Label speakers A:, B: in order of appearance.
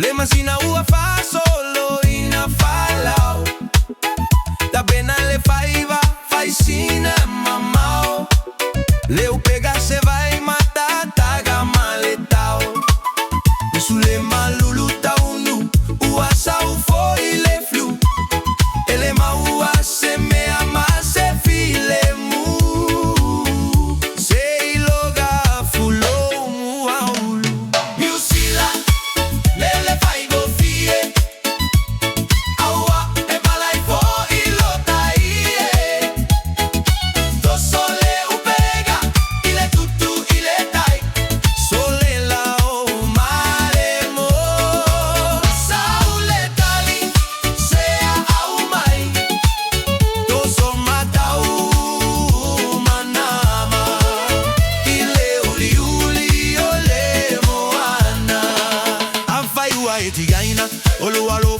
A: Le masina ua fa solo ina falau. Da bena le faiva, fai sina mamau. Leu pega se vai mata taga maletau. Sule malulu taunu, ua sau foi le flu. Ele ma ua se me ama se file mu. Se iloga fulo mu aulu. Miusila, lele fai go fie. Aua e malai fo ilota ie. Do sole u pega, ile tutu ile tai. Sole la o mare mo. Saule tali, sea au mai. Do so matau manama. Ile uli uli ole moana. Afai ua etigaina, olu alo